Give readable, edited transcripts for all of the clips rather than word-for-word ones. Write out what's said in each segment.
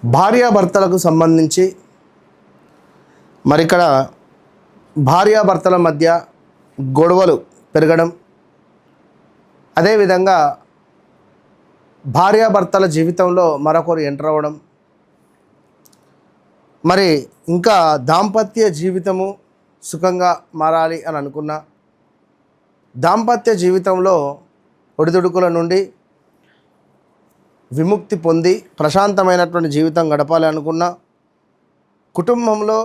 భార్యాభర్తలకు సంబంధించి మరి ఇక్కడ భార్యాభర్తల మధ్య గొడవలు పెరగడం, అదేవిధంగా భార్యాభర్తల జీవితంలో మరొకరు ఎంటర్ అవ్వడం, మరి ఇంకా దాంపత్య జీవితము సుఖంగా మారాలి అని అనుకున్న, దాంపత్య జీవితంలో ఒడిదుడుకుల నుండి విముక్తి పొంది ప్రశాంతమైనటువంటి జీవితం గడపాలి అనుకున్న, కుటుంబంలో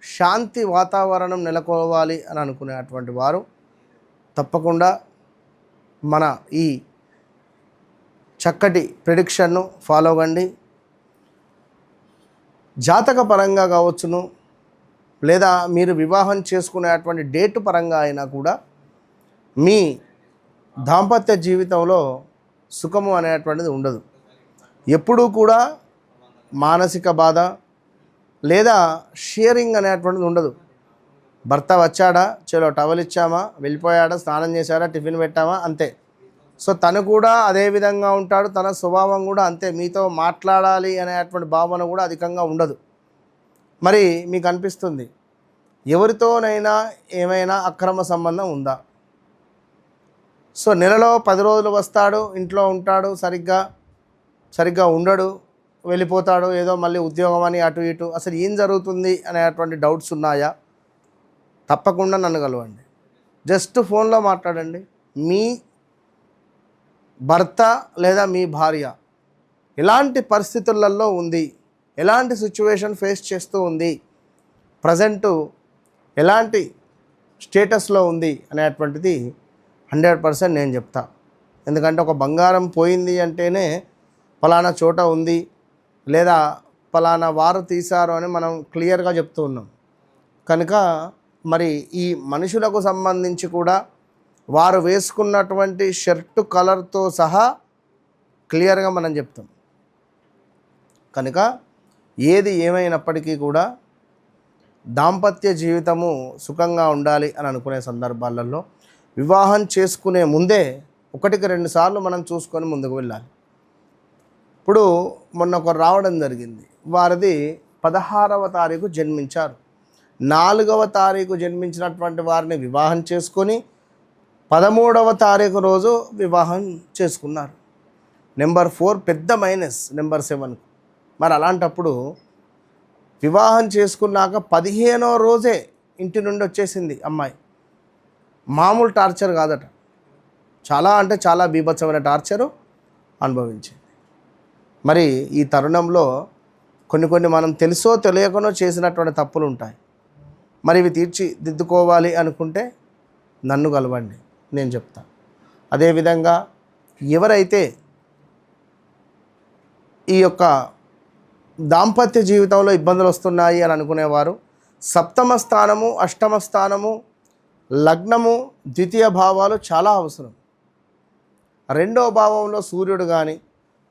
శాంతి వాతావరణం నెలకొల్పాలి అని అనుకునేటువంటి వారు తప్పకుండా మన ఈ చక్కటి ప్రిడిక్షన్ను ఫాలో అవ్వండి. జాతక పరంగా కావచ్చును, లేదా మీరు వివాహం చేసుకునేటువంటి డేటు పరంగా అయినా కూడా మీ దాంపత్య జీవితంలో సుఖము అనేటువంటిది ఉండదు. ఎప్పుడూ కూడా మానసిక బాధ లేదా షేరింగ్ అనేటువంటిది ఉండదు. భర్త వచ్చాడా, చలో టవల్ ఇచ్చామా, వెళ్ళిపోయాడా, స్నానం చేశాడా, టిఫిన్ పెట్టామా, అంతే. సో తను కూడా అదే విధంగా ఉంటాడు, తన స్వభావం కూడా అంతే. మీతో మాట్లాడాలి అనేటువంటి భావన కూడా అధికంగా ఉండదు. మరి మీకు అనిపిస్తుంది ఎవరితోనైనా ఏమైనా అక్రమ సంబంధం ఉందా? సో నెలలో 10 రోజులు వస్తాడు, ఇంట్లో ఉంటాడు, సరిగ్గా ఉండడు, వెళ్ళిపోతాడు, ఏదో మళ్ళీ ఉద్యోగం అని అటు ఇటు, అసలు ఏం జరుగుతుంది అనేటువంటి డౌట్స్ ఉన్నాయా? తప్పకుండా నన్ను కలవండి. జస్ట్ ఫోన్లో మాట్లాడండి. మీ భర్త లేదా మీ భార్య ఎలాంటి పరిస్థితులలో ఉంది, ఎలాంటి సిచ్యువేషన్ ఫేస్ చేస్తూ ఉంది, ప్రజెంటు ఎలాంటి స్టేటస్లో ఉంది అనేటువంటిది 100% నేను చెప్తా. ఎందుకంటే ఒక బంగారం పోయింది అంటేనే ఫలానా చోట ఉంది, లేదా ఫలానా వారు తీశారు అని మనం క్లియర్గా చెప్తూ ఉన్నాం. కనుక మరి ఈ మనుషులకు సంబంధించి కూడా వారు వేసుకున్నటువంటి షర్టు కలర్తో సహా క్లియర్గా మనం చెప్తాం. కనుక ఏది ఏమైనప్పటికీ కూడా దాంపత్య జీవితము సుఖంగా ఉండాలి అని అనుకునే సందర్భాలలో వివాహం చేసుకునే ముందే 1-2 సార్లు మనం చూసుకొని ముందుకు వెళ్ళాలి. ఇప్పుడు మొన్న ఒకరు రావడం జరిగింది. వారిది 16వ తారీఖు జన్మించారు. 4వ తారీఖు జన్మించినటువంటి వారిని వివాహం చేసుకొని 13వ తారీఖు రోజు వివాహం చేసుకున్నారు. నెంబర్ 4 పెద్ద మైనస్ నెంబర్ 7. మరి అలాంటప్పుడు వివాహం చేసుకున్నాక 15వ రోజే ఇంటి నుండి వచ్చేసింది అమ్మాయి. మామూలు టార్చర్ కాదట, చాలా అంటే చాలా బీభత్సమైన టార్చరు అనుభవించింది. మరి ఈ తరుణంలో కొన్ని మనం తెలుసో తెలియకనో చేసినటువంటి తప్పులు ఉంటాయి. మరి ఇవి తీర్చిదిద్దుకోవాలి అనుకుంటే నన్ను కలవండి, నేను చెప్తాను. అదేవిధంగా ఎవరైతే ఈ యొక్క దాంపత్య జీవితంలో ఇబ్బందులు వస్తున్నాయి అని అనుకునేవారు, 7వ స్థానము, 8వ స్థానము, లగ్నము, ద్వితీయ భావాలు చాలా అవసరం. 2వ భావంలో సూర్యుడు కానీ,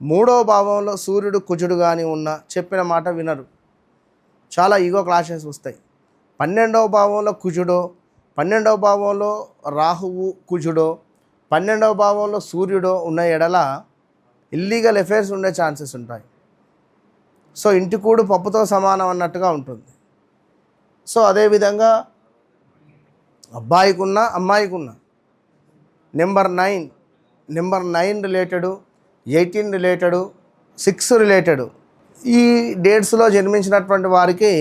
3వ భావంలో సూర్యుడు కుజుడు కానీ ఉన్న చెప్పిన మాట వినరు, చాలా ఈగో క్లాషెస్ వస్తాయి. 12వ భావంలో కుజుడో, 12వ భావంలో రాహువు కుజుడో, 12వ భావంలో సూర్యుడో ఉన్న ఎడల ఇల్లీగల్ అఫైర్స్ ఉండే ఛాన్సెస్ ఉంటాయి. సో ఇంటి కూడు పప్పుతో సమానం అన్నట్టుగా ఉంటుంది. సో అదేవిధంగా అబ్బాయికున్న అమ్మాయికున్న నెంబర్ 9 రిలేటెడు, 18 రిలేటెడు, 6 రిలేటెడు, ఈ డేట్స్లో జన్మించినటువంటి వారికి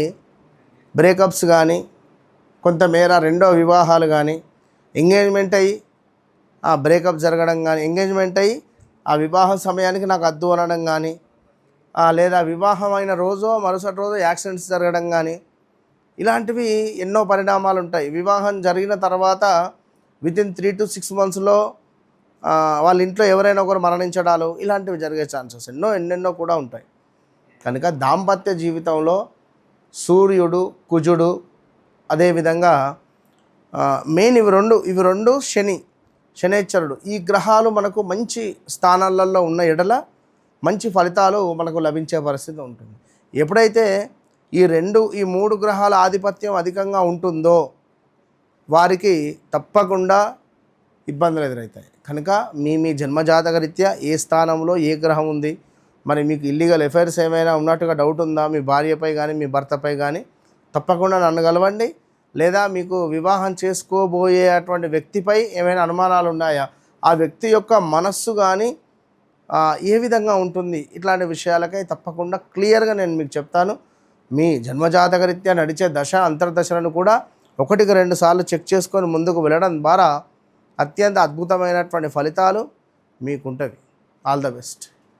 బ్రేకప్స్ కానీ, కొంతమేర రెండో వివాహాలు కానీ, ఎంగేజ్మెంట్ అయ్యి ఆ బ్రేకప్ జరగడం కానీ, ఎంగేజ్మెంట్ అయ్యి ఆ వివాహ సమయానికి నాకు అద్దు అనడం కానీ, లేదా వివాహం అయిన రోజో మరుసటి రోజు యాక్సిడెంట్స్ జరగడం కానీ, ఇలాంటివి ఎన్నో పరిణామాలు ఉంటాయి. వివాహం జరిగిన తర్వాత వితిన్ 3 to 6 monthsలో వాళ్ళ ఇంట్లో ఎవరైనా ఒకరు మరణించడాలు, ఇలాంటివి జరిగే ఛాన్సెస్ ఎన్నెన్నో కూడా ఉంటాయి. కనుక దాంపత్య జీవితంలో సూర్యుడు, కుజుడు, అదేవిధంగా మెయిన్ ఇవి రెండు శనేశ్వరుడు, ఈ గ్రహాలు మనకు మంచి స్థానాలలో ఉన్న ఎడల మంచి ఫలితాలు మనకు లభించే పరిస్థితి ఉంటుంది. ఎప్పుడైతే ఈ 3 గ్రహాల ఆధిపత్యం అధికంగా ఉంటుందో వారికి తప్పకుండా ఇబ్బందులు ఎదురవుతాయి. కనుక మీ జన్మజాతక రీత్యా ఏ స్థానంలో ఏ గ్రహం ఉంది, మరి మీకు ఇల్లీగల్ ఎఫైర్స్ ఏమైనా ఉన్నట్టుగా డౌట్ ఉందా మీ భార్యపై కానీ మీ భర్తపై కానీ, తప్పకుండా నన్ను కలవండి. లేదా మీకు వివాహం చేసుకోబోయేటువంటి వ్యక్తిపై ఏమైనా అనుమానాలు ఉన్నాయా, ఆ వ్యక్తి యొక్క మనస్సు కానీ ఏ విధంగా ఉంటుంది, ఇట్లాంటి విషయాలకై తప్పకుండా క్లియర్గా నేను మీకు చెప్తాను. మీ జన్మజాతకరీత్యా నడిచే దశ అంతర్దశలను కూడా 1-2 సార్లు చెక్ చేసుకొని ముందుకు వెళ్ళడం ద్వారా అత్యంత అద్భుతమైనటువంటి ఫలితాలు మీకుంటవి. All the best.